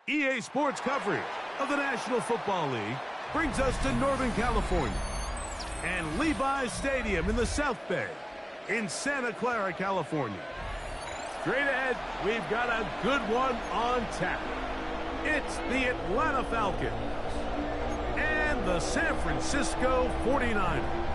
EA Sports coverage of the National Football League brings us to Northern California and Levi's Stadium in the South Bay in Santa Clara, California. Straight ahead, we've got a good one on tap. It's the Atlanta Falcons and the San Francisco 49ers.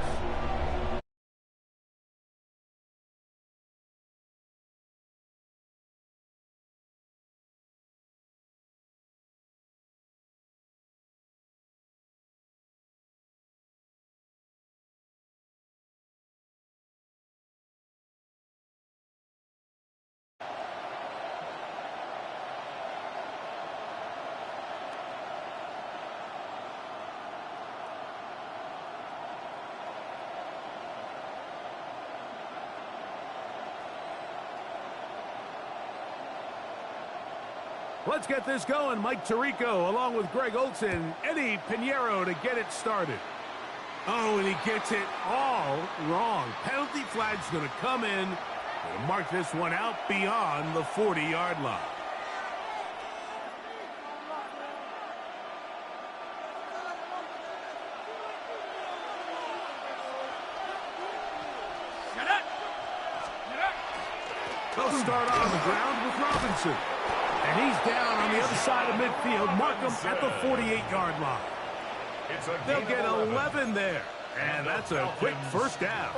Let's get this going. Mike Tirico along with Greg Olson, Eddie Pinheiro to get it started. Oh, and he gets it all wrong. Penalty flag's going to come in. We'll mark this one out beyond the 40-yard line. They'll start on the ground with Robinson. And he's down on the other side of midfield. Mark him at the 48-yard line. They'll get 11 there. And that's a quick first down.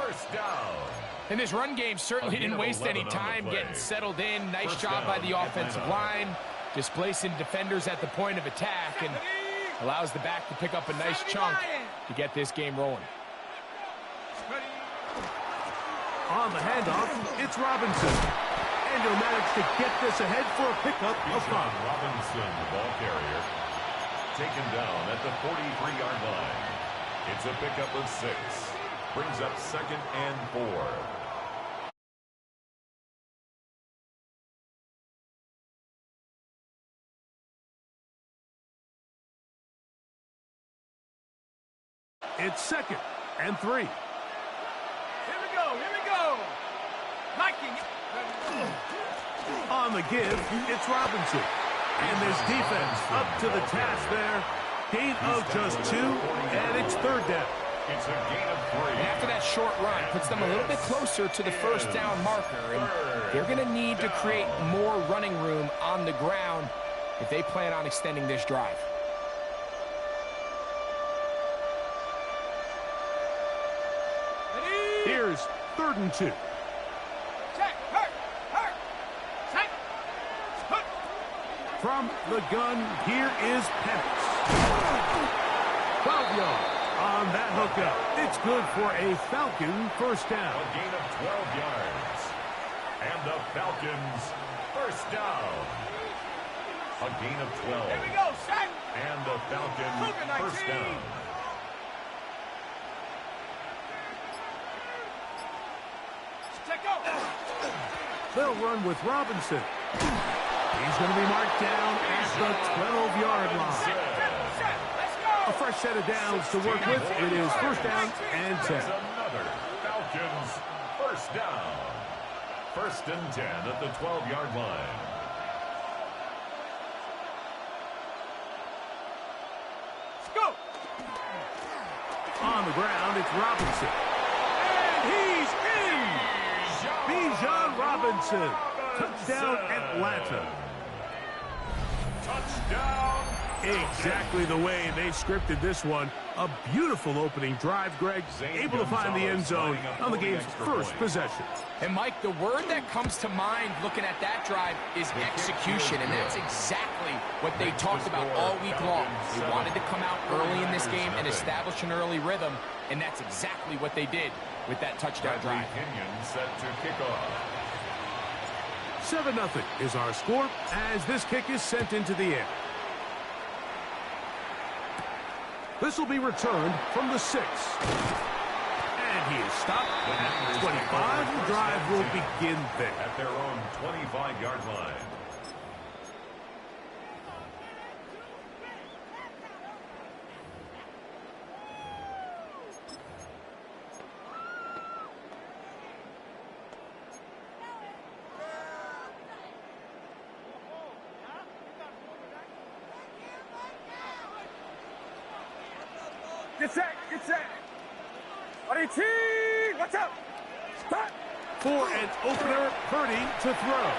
And this run game certainly didn't waste any time getting settled in. Nice job by the offensive line, displacing defenders at the point of attack, and allows the back to pick up a nice chunk to get this game rolling. On the handoff, it's Robinson. And he'll manage to get this ahead for a pickup of 5. Robinson, the ball carrier, taken down at the 43-yard line. It's a pickup of 6. Brings up 2nd and 4. It's 2nd and 3. Here we go, here we go. Liking it. On the give, it's Robinson. And this defense up to the task there. Gain of just 2, and it's 3rd down. It's a gain of 3. And after that short run, puts them a little bit closer to the first down marker. And they're going to need to create more running room on the ground if they plan on extending this drive. Here's 3rd and 2. From the gun, here is Penix. 12 yards on that hookup. It's good for a Falcon first down. A gain of 12 yards. And the Falcons first down. A gain of 12. Here we go, set. And the Falcons first down. They'll run with Robinson. He's going to be marked down at the 12-yard line. A fresh set of downs to work with. It is first down and 10. Another Falcons first down. 1st and 10 at the 12-yard line. Let's go. On the ground, it's Robinson. And he's in. Bijan Robinson. Touchdown, Atlanta. Touchdown. Exactly the way they scripted this one. A beautiful opening drive, Greg. Able to find the end zone on the game's first possession. And, Mike, the word that comes to mind looking at that drive is execution, and that's exactly what they talked about all week long. They wanted to come out early in this game and establish an early rhythm, and that's exactly what they did with that touchdown drive. Set to kick off. 7-0 is our score as this kick is sent into the air. This will be returned from the 6. And he is stopped at 25. The drive will begin there. At their own 25-yard line. Get set. Get set. Ready, team. Watch out. Stop. For an opener, Purdy to throw.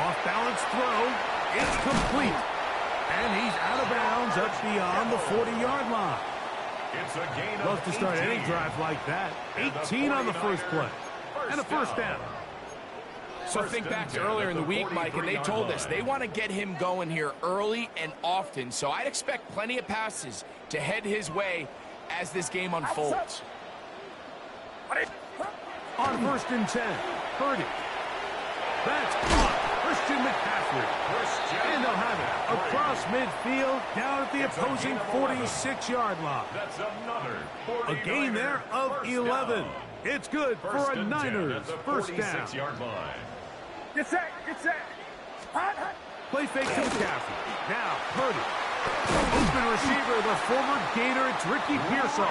Off-balance throw. It's complete. And he's out of bounds up beyond the 40-yard line. It's a gain of Love to start 18. any drive like that. 18 on the first play. And a first down. So think back to earlier in the week, Mike, and they told us they want to get him going here early and often. So I'd expect plenty of passes to head his way as this game unfolds. On first and 10, Purdy. That's caught. Christian McCaffrey. And they'll have it across midfield down at the opposing 46-yard line. That's another A gain there of 11. It's good for a Niners first down. 46-yard line. Get set. Get set. Hot, hot. Play fake to McCaffrey. Now, Purdy. Open receiver, the former Gator, it's Ricky Pearsall.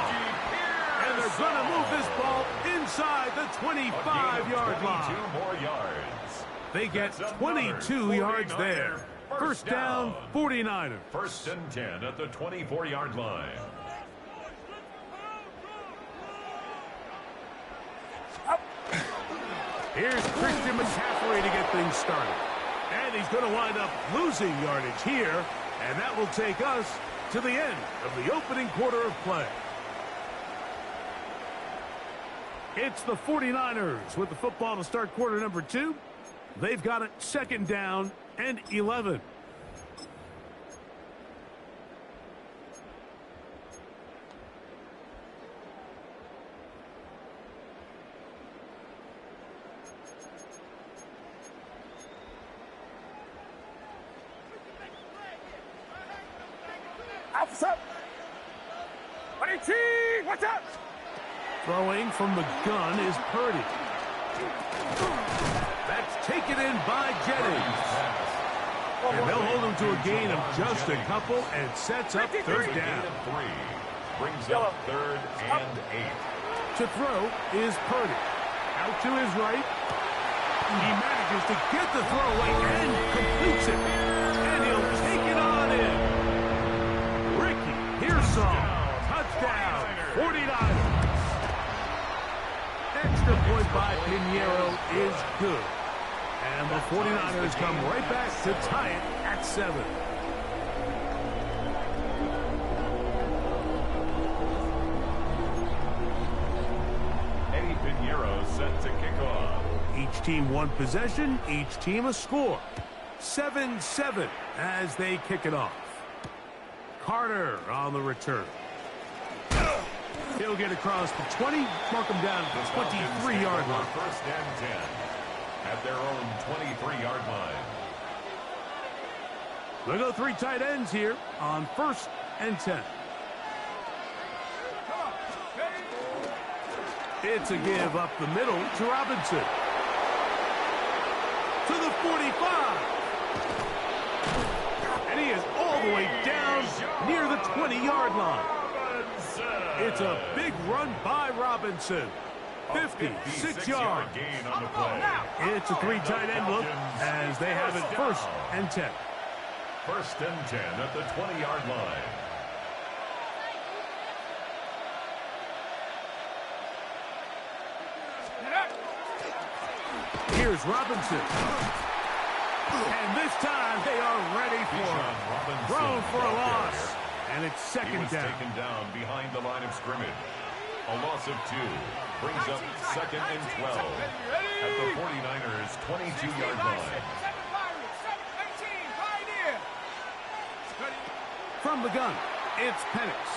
And they're going to move this ball inside the 25-yard line. 22 more yards. They get 22 yards there. First down, 49ers. First and 10 at the 24-yard line. Here's Christian McCaffrey to get things started. And he's going to wind up losing yardage here. And that will take us to the end of the opening quarter of play. It's the 49ers with the football to start quarter number 2. They've got it second down and 11. Outside. Ready, team. Watch out. Throwing from the gun is Purdy. That's taken in by Jennings. And they'll hold him to a gain of just a couple and sets up third down. Gain of 3 brings up third and 8. To throw is Purdy. Out to his right. He manages to get the throw away and completes it. And he'll take it on in. Ricky Pearsall. Touchdown. 49ers. Extra point by Pinheiro is good. And the 49ers come right back to tie it at 7. Eddie Pinheiro set to kick off. Each team one possession, each team a score. 7-7 as they kick it off. Carter on the return. He'll get across the 20, mark him down at the 23-yard line. First and 10 at their own 23-yard line. They'll go 3 tight ends here on first and 10. It's a give up the middle to Robinson. To the 45. And he is all the way down near the 20-yard line. It's a big run by Robinson. 56-yard gain on the play. It's a 3 tight end look as they have it first and 10. First and 10 at the 20-yard line. Here's Robinson. And this time they are ready for him. Thrown for a loss. And it's second He was down. taken down behind the line of scrimmage. A loss of 2 brings up second and 12 at the 49ers' 22-yard line. From the gun, it's Penix.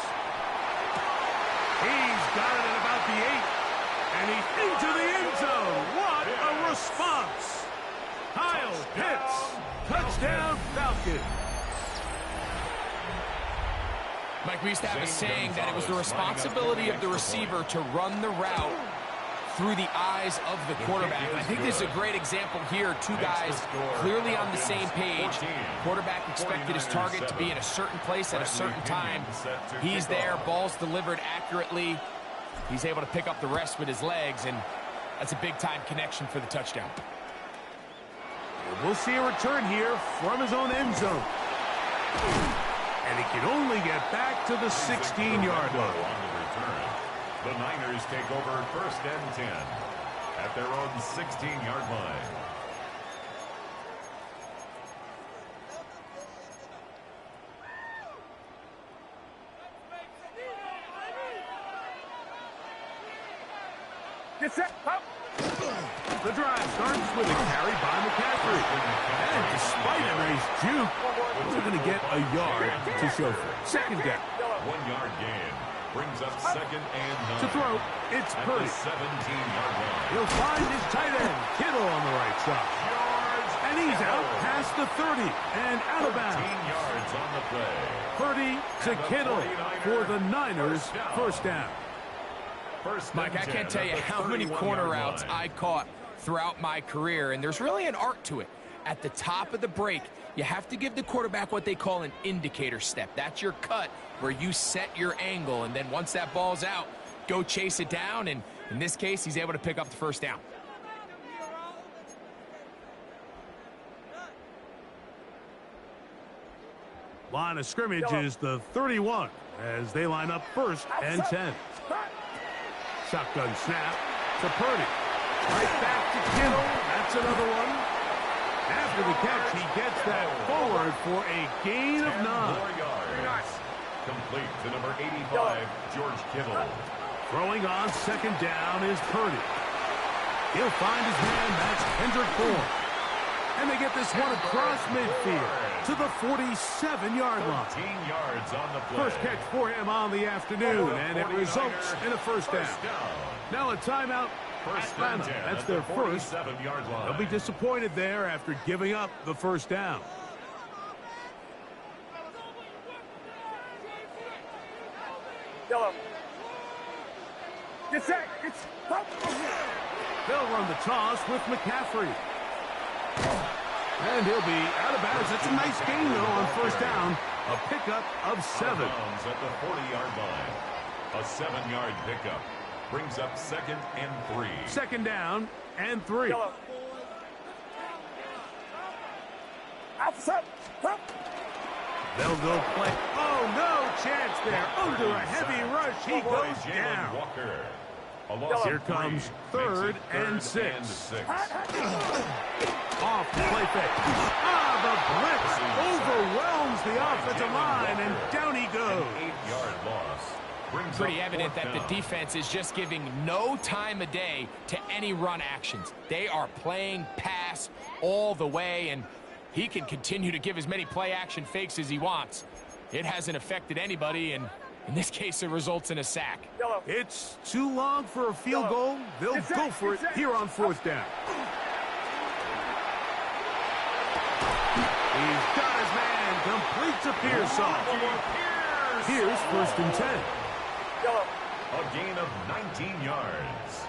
He's got it at about the 8. And he's into the end zone. What a response. Kyle Pitts. Touchdown Falcons. Mike, we used to have a saying that it was the responsibility of the receiver to run the route through the eyes of the quarterback. And I think this is a great example here. 2 guys clearly on the same page. Quarterback expected his target to be in a certain place at a certain time. He's there, ball's delivered accurately. He's able to pick up the rest with his legs, and that's a big-time connection for the touchdown. We'll see a return here from his own end zone. And he can only get back to the 16-yard line. On the return, the Niners take over 1st and 10 at their own 16-yard line. The drive starts with a carry by McCaffrey. And despite a nice juke, we're going to get a yard to show for it. 2nd down. 1-yard gain brings up 2nd and 9. To throw, it's at Purdy. the 17-yard line. He'll find his tight end, Kittle, on the right side. And he's out past the 30 and out of 13 bounds. yards on the play. Purdy to Kittle for the Niners' first down. Mike, I can't tell you how many corner routes I caught throughout my career, and there's really an art to it. At the top of the break, you have to give the quarterback what they call an indicator step. That's your cut where you set your angle, and then once that ball's out, go chase it down, and in this case, he's able to pick up the first down. Line of scrimmage is the 31 as they line up 1st and 10. Shotgun snap to Purdy. Right back to Kittle. That's another one. After the catch, he gets that forward for a gain of 9. 4 yards. Complete to number 85, George Kittle. Throwing on 2nd down is Purdy. He'll find his man. That's Kendrick Bourne. And they get this one across midfield to the 47-yard line. 13 yards on the play. First catch for him on the afternoon, and it results in a first down. Now a timeout. Atlanta. That's their first. They'll be disappointed there after giving up the first down. They'll run the toss with McCaffrey. And he'll be out of bounds. That's a nice gain, though, on first down. A pickup of 7. At the 40-yard line. A 7-yard pickup brings up 2nd and 3. 2nd down and 3. They'll go play. Oh, no chance there. Under a heavy rush, he goes down. Walker. Here comes 3rd and 6. Off the play fake. The blitz overwhelms the offensive line, and down he goes. 8-yard loss. Pretty evident that the defense is just giving no time of day to any run actions. They are playing pass all the way, and he can continue to give as many play-action fakes as he wants. It hasn't affected anybody, and in this case, it results in a sack. It's too long for a field goal. They'll go for it here on 4th down. He's got his man. Complete to Pearsall. Here's 1st and 10. A gain of 19 yards.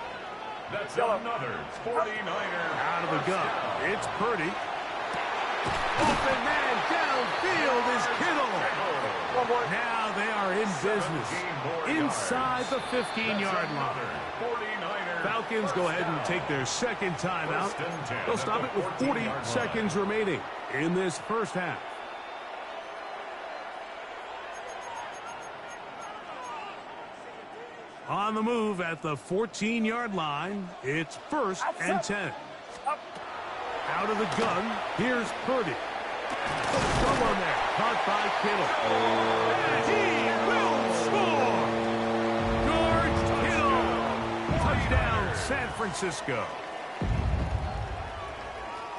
That's another 49er. Out of the gun. It's Purdy. Open man downfield is Kittle. Now they are in business inside the 15-yard line. Falcons go ahead and take their 2nd timeout. They'll stop it with 40 seconds remaining in this first half. On the move at the 14-yard line, it's 1st and 10. Out of the gun, here's Purdy. Someone there, caught by Kittle. And he will score! George Kittle! Touchdown, San Francisco.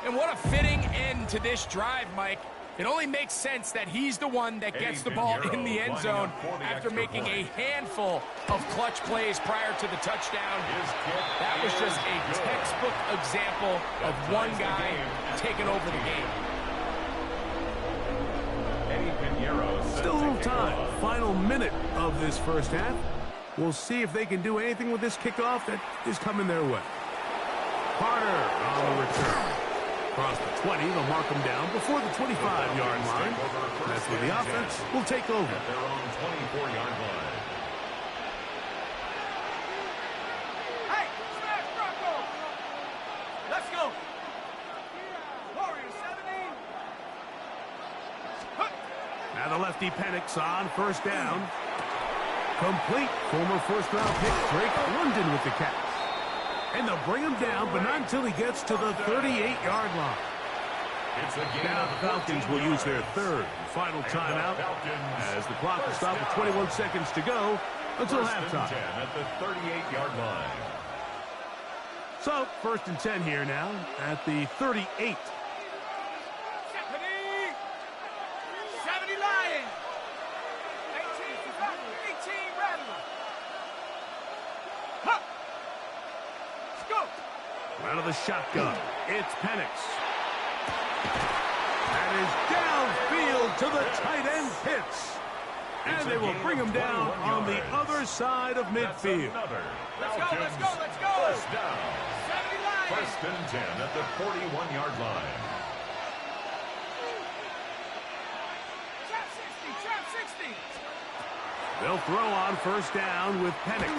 And what a fitting end to this drive, Mike. It only makes sense that he's the one that gets the ball in the end zone after making a handful of clutch plays prior to the touchdown. That was just a textbook example of one guy taking over the game. Still a little time. Final minute of this first half. We'll see if they can do anything with this kickoff that is coming their way. Carter on the return. Across the 20, they'll mark them down before the 25-yard line. That's where the offense will take over. At their own 24-yard line. Hey, smash Rocco! Let's go! Warriors 17. Now the lefty Penix on first down. Complete. Former first-round pick Drake London with the catch. And they'll bring him down, but not until he gets to the 38-yard line. Now the Falcons will use their third and final timeout as the clock will stop with 21 seconds to go until halftime. 10 at the 38-yard line. So, 1st and 10 here now at the 38. 70 Lions. 18 Rattler. Huh. Let's go. Out of the shotgun, it's Penix. That is downfield to the tight end Pitts. And they will bring him down on the other side of midfield. Let's go, let's go, let's go. First down. 70 Lions. 1st and 10 at the 41-yard line. Trap 60. They'll throw on first down with Penix.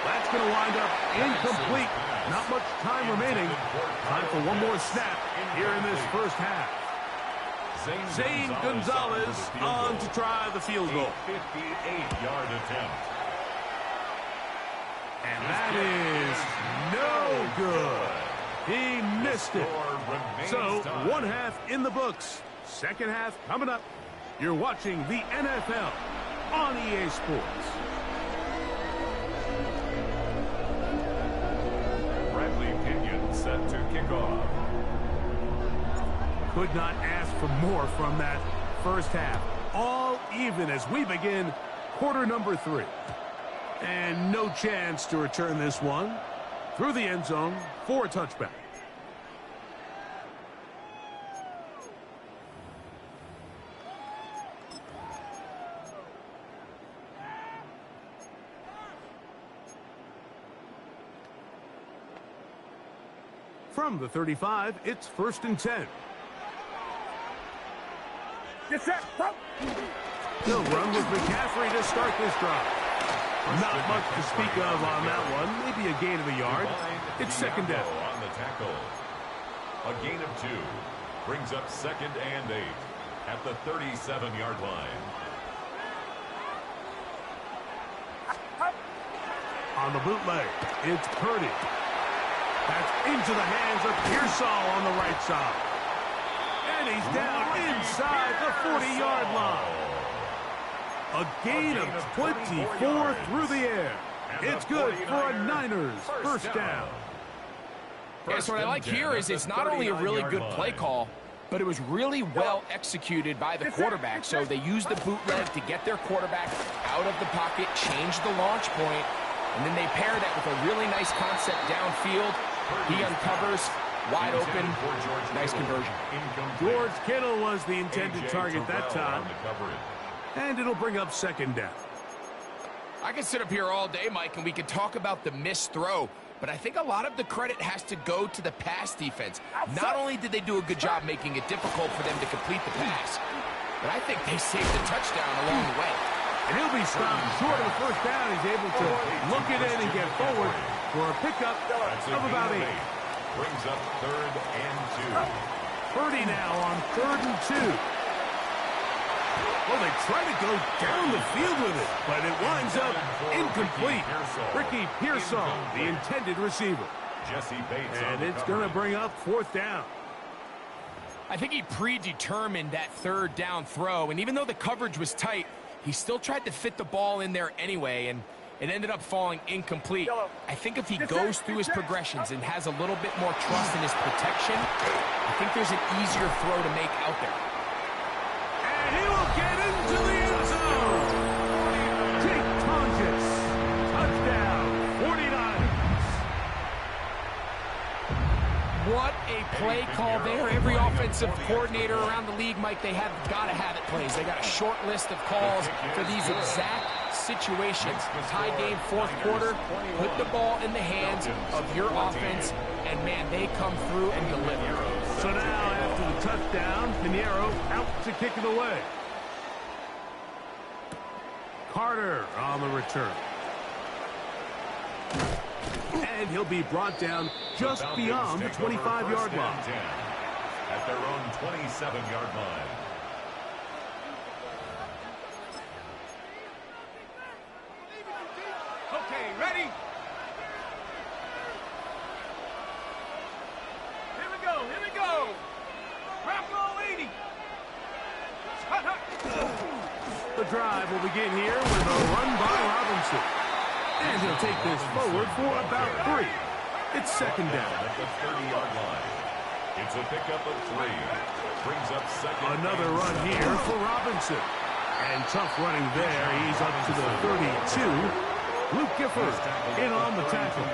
That's going to wind up incomplete. Not much time remaining. Time for one more snap here in this first half. Zane Gonzalez on to try the field goal. 58-yard attempt. And that is no good. He missed it. So, one half in the books. Second half coming up. You're watching the NFL on EA Sports. Bradley Pinion set to kick off. Could not ask for more from that first half. All even as we begin quarter number 3. And no chance to return this one through the end zone for a touchback. From the 35, it's 1st and 10. Get set. They'll run with McCaffrey to start this drive. Not much to speak of on that one. Maybe a gain of a yard. It's 2nd down. On the tackle. A gain of 2. Brings up 2nd and 8 at the 37-yard line. On the bootleg, it's Purdy. That's into the hands of Pearsall on the right side. And he's down inside the 40-yard line. A gain of 24 through the air. It's good for a Niners first down. Yeah, so what I like here is it's not only a really good play call, but it was really well executed by the quarterback. So they used the bootleg to get their quarterback out of the pocket, change the launch point, and then they pair that with a really nice concept downfield. He uncovers, wide open, nice conversion. George Kittle was the intended target that time. And it'll bring up 2nd down. I could sit up here all day, Mike, and we could talk about the missed throw, but I think a lot of the credit has to go to the pass defense. Not only did they do a good job making it difficult for them to complete the pass, but I think they saved the touchdown along the way. And he'll be stopped short of the first down. He's able to look it in and get forward for a pickup of about 8. Brings up 3rd and 2. Purdy now on 3rd and 2. Well, they try to go down the field with it, but it winds up incomplete. Ricky Pearsall, the intended receiver. Jesse Bates and it's going to bring up 4th down. I think he predetermined that 3rd down throw, and even though the coverage was tight, he still tried to fit the ball in there anyway, and it ended up falling incomplete. I think if he goes through his progressions and has a little bit more trust in his protection, I think there's an easier throw to make out there. And he will get into the end zone. Jake Tonjes, touchdown, 49ers. What a play call there. Every offensive coordinator around the league, Mike, they have got to have it plays. They got a short list of calls for these exact situations. Tie game, 4th quarter, put the ball in the hands of your offense, and man, they come through and deliver. So now after the touchdown, Pinheiro out to kick it away. Carter on the return. And he'll be brought down just beyond the 25-yard line. At their own 27-yard line. drive will begin here with a run by Robinson. And he'll take this forward for about 3. It's second down. At the 30-yard line. It's a pickup of 3. Brings up second. Another run here for Robinson. And tough running there. He's up to the 32. Luke Gifford in on the tackle.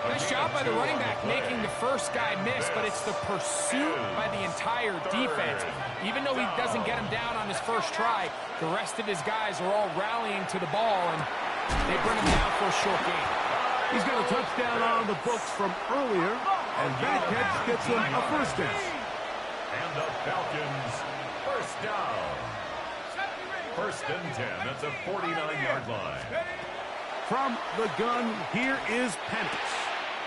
Nice job by the running back making the first guy miss, but it's the pursuit by the entire defense. Even though he doesn't get him down on his first try, the rest of his guys are all rallying to the ball, and they bring him down for a short gain. He's got a touchdown on the books from earlier, and that catch gets him a first down. And the Falcons, first down. First and 10 at the 49-yard line. From the gun, here is Penix.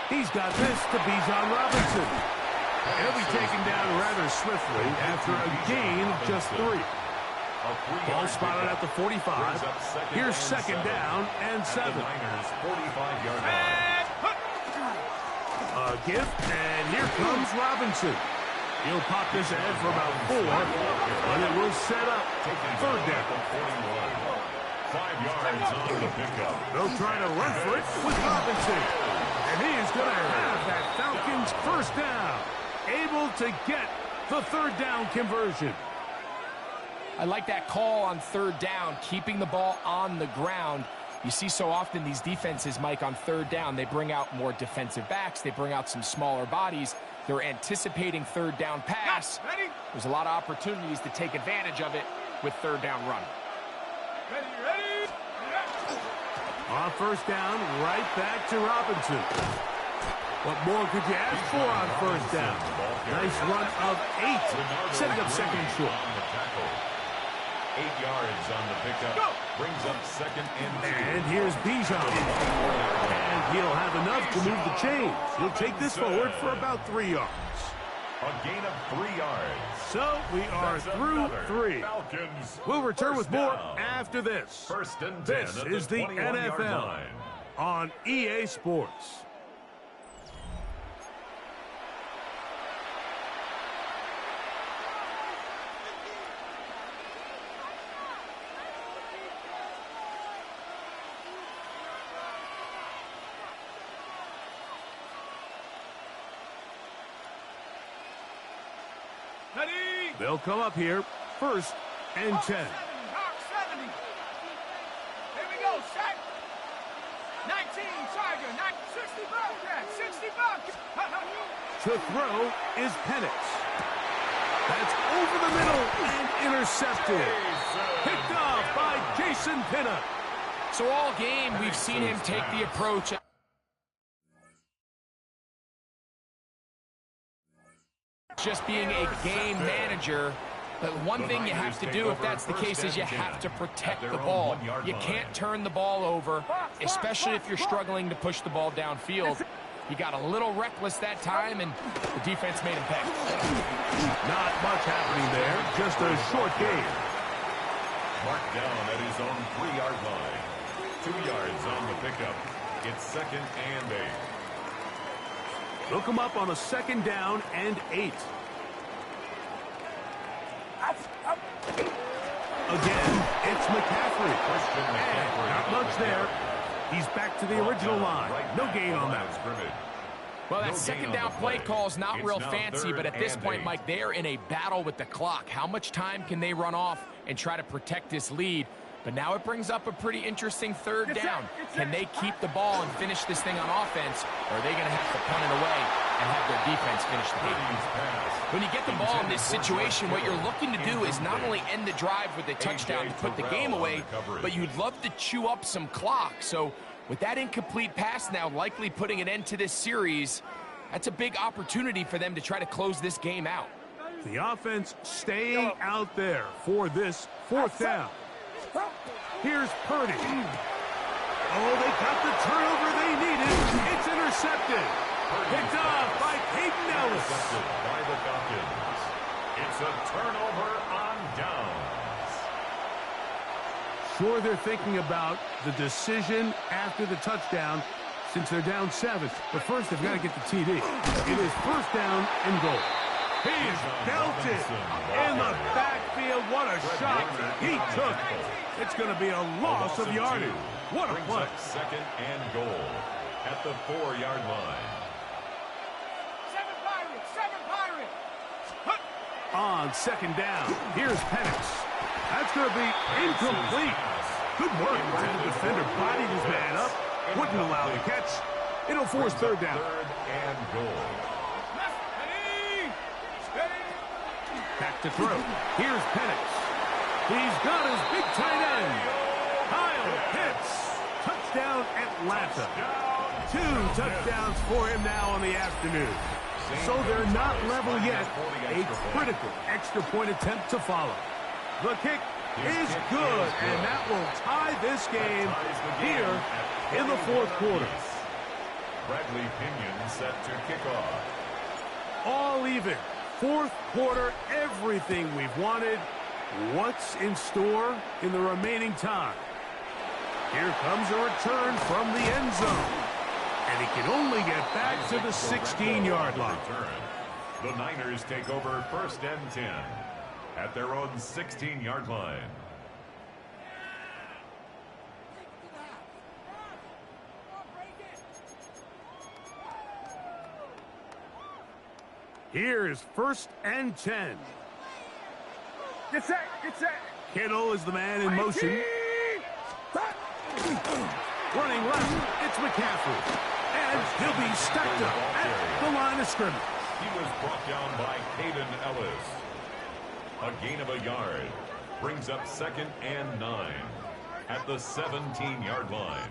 He's got this to Bijan Robinson. He'll be taken down rather swiftly after a gain of just 3. Ball spotted at the 45. Here's second down and 7. 45-yard line. A gift, and here comes Robinson. He'll pop this ahead for about 4, but it will set up third down. 5 yards on the pickup. They'll try to run for it with Robinson. And he is going to have that Falcons first down. Able to get the third down conversion. I like that call on third down, keeping the ball on the ground. You see so often these defenses, Mike, on third down, they bring out more defensive backs. They bring out some smaller bodies. They're anticipating third down pass. There's a lot of opportunities to take advantage of it with third down run. Ready. On first down, right back to Robinson. What more could you ask for on first down? Nice run of 8. Setting up second and short. 8 yards on the pickup. Brings up second and 2. And here's Bijan. And he'll have enough to move the chains. He'll take this forward for about 3 yards. A gain of 3 yards. So we are through 3. Falcons. We'll return with more down. after this. First and 10 This at is the 21-yard NFL line. on EA Sports. Ready. They'll come up here. First and 10. Mark 70. Here we go, set. 19, Tiger. 65, yeah, 65. To throw is Penix. That's over the middle and intercepted. Picked off by Jason Pinnock. So all game, we've seen him take the approach. Just being a game manager, but one thing you have to do if that's the case is you have to protect the ball. You can't turn the ball over, especially if you're struggling to push the ball downfield. He got a little reckless that time, and the defense made him pay. Not much happening there, just a short gain. Marked down at his own 3-yard line. 2 yards on the pickup. It's second and 8. They'll come up on a second down and 8. Again, it's McCaffrey. And not much there. He's back to the original line. No gain on that. Well, that second down play call is not real fancy, but at this point, Mike, they're in a battle with the clock. How much time can they run off and try to protect this lead? But now it brings up a pretty interesting third down. Can they keep the ball and finish this thing on offense, or are they going to have to punt it away and have their defense finish the game? When you get the ball in this situation, what you're looking to do is not only end the drive with a touchdown to put the game away, but you'd love to chew up some clock. So with that incomplete pass now likely putting an end to this series, that's a big opportunity for them to try to close this game out. The offense staying out there for this fourth down. Here's Purdy. Oh, they got the turnover they needed. It's intercepted. Picked off by Peyton Ellis. By the Falcons. It's a turnover on downs. Sure, they're thinking about the decision after the touchdown since they're down 7. But first, they've got to get the TD. It is first down and goal. He is belted in the backfield. What a shot he took. It's going to be a loss of yardage. What a play. Second and goal at the 4-yard line. Seven Pirates. On second down, here's Penix. That's going to be incomplete. Good work by the defender. Bodied his man up. Wouldn't allow the catch. It'll force third down. Third and goal. Back to throw. Here's Penix. He's got his big tight end. Kyle Pitts. Touchdown Atlanta. 2 touchdowns for him now on the afternoon. So they're not level yet. A critical extra point attempt to follow. The kick is good, and that will tie this game here in the fourth quarter. Bradley Pinion set to kick off. All even. Fourth quarter, everything we've wanted. What's in store in the remaining time? Here comes a return from the end zone. And he can only get back to the 16-yard line. The Niners take over first and 10 at their own 16-yard line. Here's first and 10. Get set. Kittle is the man in motion. Running left, it's McCaffrey. And he'll be stacked up at the line of scrimmage. He was brought down by Caden Ellis. A gain of a yard brings up second and 9 at the 17-yard line.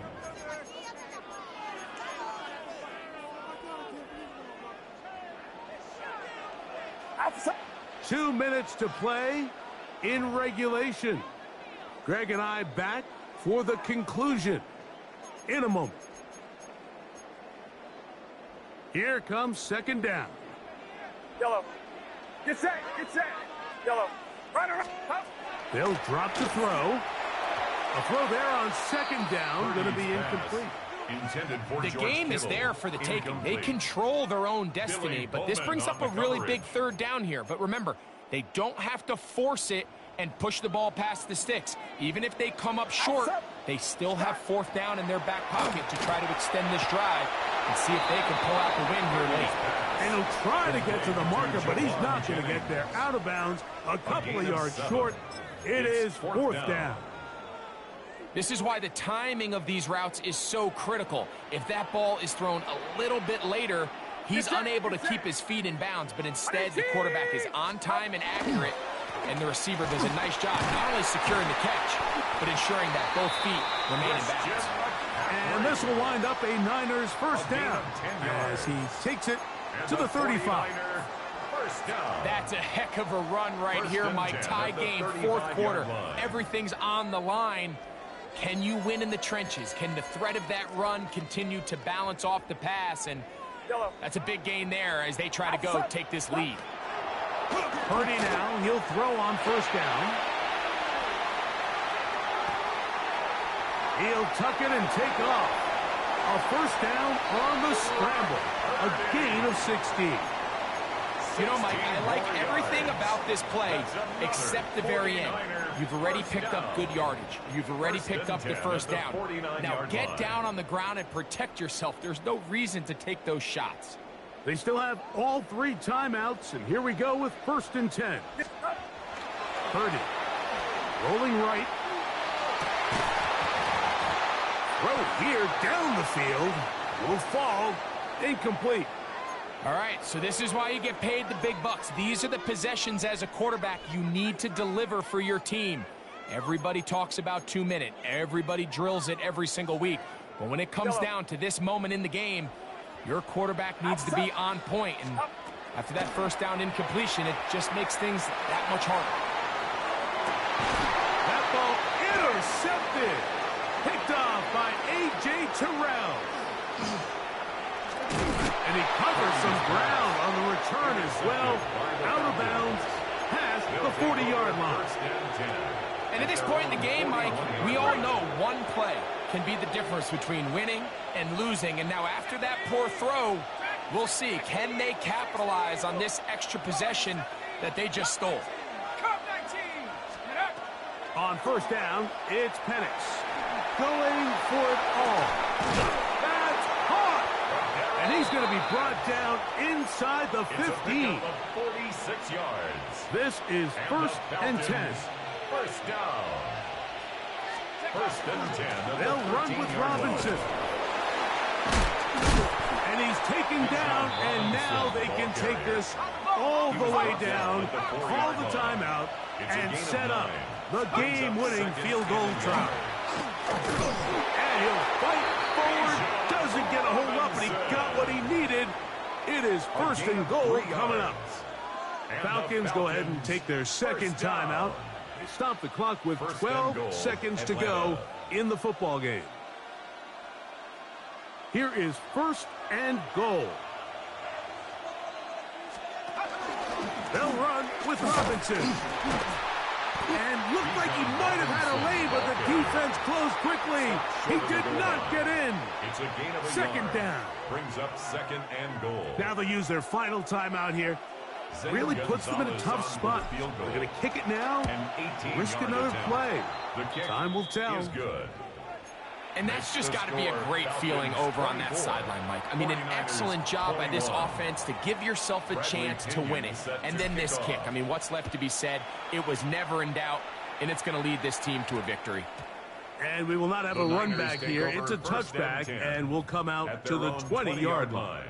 Outside. 2 minutes to play in regulation. Greg and I back for the conclusion in a moment. Here comes second down. Yellow. Get set. Yellow. Right. They'll drop the throw. A throw there on second down, going to be incomplete. The game is there for the taking. They control their own destiny, but this brings up a really big third down here. But remember, they don't have to force it and push the ball past the sticks. Even if they come up short, they still have fourth down in their back pocket to try to extend this drive and see if they can pull out the win here late. And he'll try to get to the marker, but he's not going to get there. Out of bounds, a couple of yards short. It is fourth down. This is why the timing of these routes is so critical. If that ball is thrown a little bit later, he's unable to keep his feet in bounds, but instead the quarterback is on time and accurate, and the receiver does a nice job not only securing the catch, but ensuring that both feet remain in bounds. And this will wind up a Niners first down as he takes it to the 35. That's a heck of a run right here, Mike. Tie game, fourth quarter. Everything's on the line. Can you win in the trenches? Can the threat of that run continue to balance off the pass? And that's a big gain there as they try to go take this lead. Purdy now, he'll throw on first down. He'll tuck it and take off. A first down on the scramble. A gain of 16. You know, Mike, I like everything about this play except the very end. You've already picked up good yardage. You've already picked up the first down. Now get down on the ground and protect yourself. There's no reason to take those shots. They still have all 3 timeouts, and here we go with first and 10. Purdy rolling right. Throw here down the field. Will fall. Incomplete. All right, so this is why you get paid the big bucks. These are the possessions as a quarterback you need to deliver for your team. Everybody talks about 2 minutes. Everybody drills it every single week. But when it comes down to this moment in the game, your quarterback needs to be on point. And after that first down incompletion, it just makes things that much harder. That ball intercepted. Picked off by A.J. Terrell. And he covers some ground on the return as well. Out of bounds, past the 40-yard line. And at this point in the game, Mike, we all know one play can be the difference between winning and losing. And now after that poor throw, We'll see. Can they capitalize on this extra possession that they just stole? On first down, it's Penix. Going for it all. That's caught! And he's going to be brought down inside the 15. 46 yards. This is first and 10. First down. First and 10. They'll run with Robinson. And he's taken down, and now they can take this all the way down, call the timeout, and set up the game-winning field goal try. And he'll fight forward, doesn't get a hold up, but he got what he needed. It is first and goal coming up. Falcons go ahead and take their second timeout. They stop the clock with 12 seconds to go in the football game. Here is first and goal. They'll run with Robinson. And looked like he might have had a lane, but the defense closed quickly. He did not get in. It's a gain of a second yard. down. Brings up second and goal. Now they'll use their final timeout here. Really puts them in a tough spot. They're going to kick it now, risk another play. Time will tell. Is good. And that's just got to be a great feeling over on that sideline, Mike. I mean, an excellent job by this offense to give yourself a chance to win it. And then this kick. I mean, what's left to be said? It was never in doubt, and it's going to lead this team to a victory. And we will not have a run back here. It's a touchback, and we'll come out to the 20-yard line.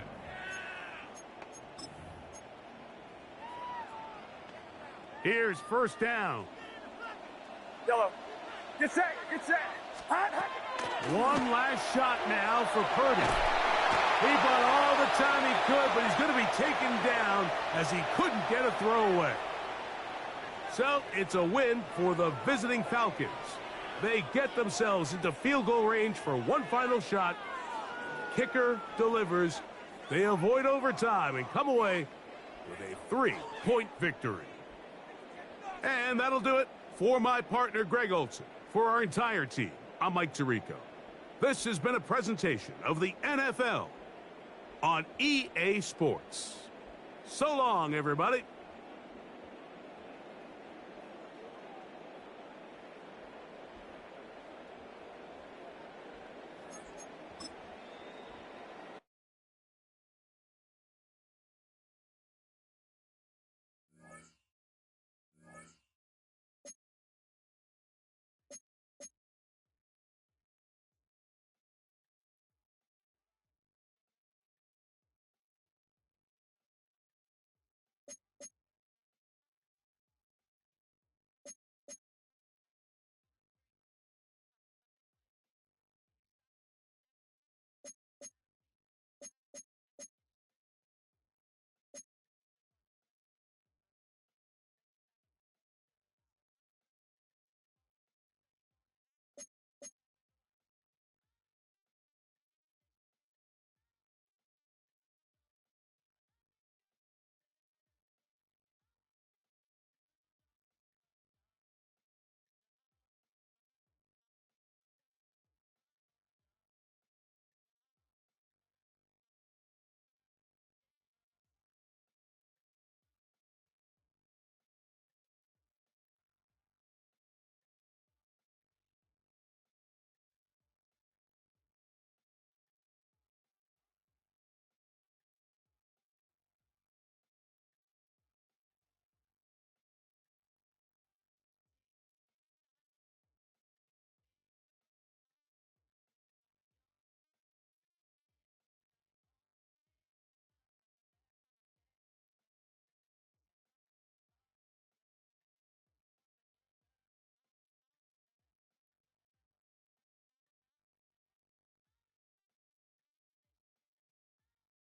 Here's first down. Yellow. Get set. Get set. One last shot now for Purdy. He bought all the time he could, but he's going to be taken down as he couldn't get a throwaway. So it's a win for the visiting Falcons. They get themselves into field goal range for one final shot. Kicker delivers. They avoid overtime and come away with a 3-point victory. And that'll do it for my partner, Greg Olson. For our entire team, I'm Mike Tirico. This has been a presentation of the NFL on EA Sports. So long, everybody.